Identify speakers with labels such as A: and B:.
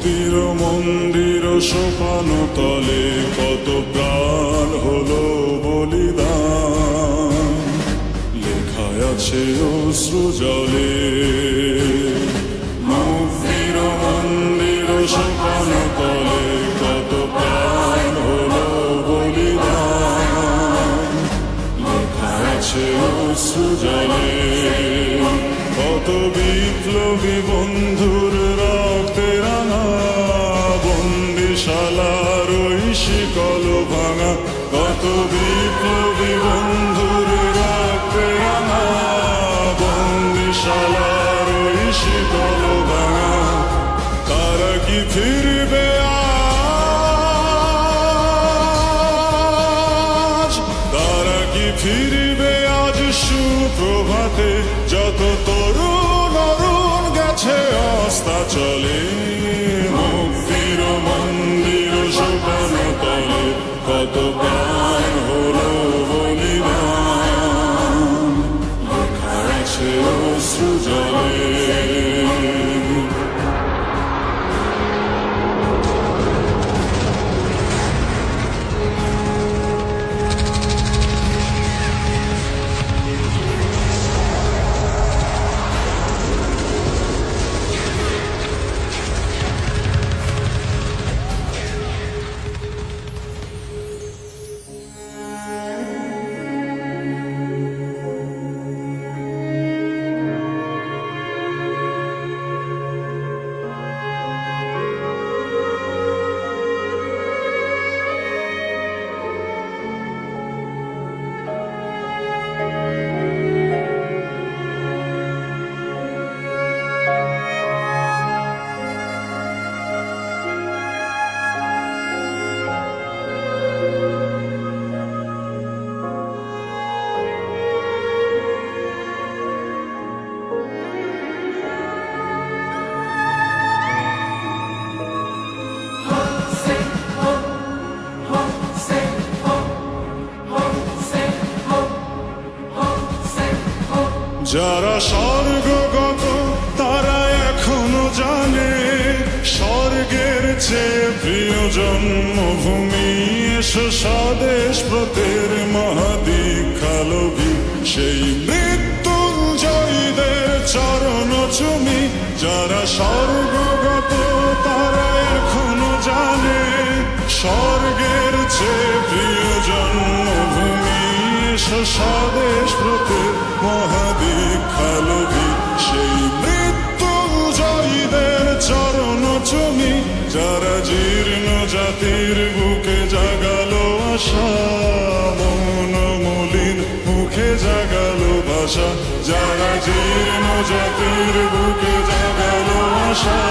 A: মুক্তির মন্দির সোপান তলে কত প্রাণ হলো বলিদান, লেখায় আছে অশ্রু জলে। মুক্তির মন্দির সোপান তলে কত প্রাণ হলো বলিদান, লেখায় আছে অশ্রু জলে। কত বিপ্লবী বন্ধুর রক্তে রাঙা, বন্দিশালার ওই শিকল ভাঙা। কত বিপ্লবী বন্ধুর রক্তে রাঙা, বন্দিশালার ওই শিকল ভাঙা। তারা কি ফিরবে আজ? তারা কি ফিরবে আজ সুপ্রভাতে? যত তরুণ অরুণ গেছে অস্তাচলে। মুক্তির মন্দির সোপান তলে কত প্রাণ হলো বলিদান, লেখা আছে অশ্রু জলে। যারা স্বর্গগত তারা এখনো জানে, স্বর্গের চেয়ে প্রিয় জন্মভূমি। এসো স্বদেশ ব্রতের মহাদীক্ষালোভী, সেই মৃত্যুঞ্জয়ীদের চরণ চুমি। যারা স্বর্গগত তারা এখনো জানে, স্বর্গের চেয়ে প্রিয় জন্মভূমি। এসো স্বদেশ ব্রতের মহাদীক্ষালোভী, সেই মৃত্যুঞ্জয়ীদের চরণ চুমি। যারা জীর্ণ জাতির বুকে জাগালো আশা, মন মলিন মুখে জাগালো ভাষা। যারা জীর্ণ জাতির বুকে জাগালো আশা,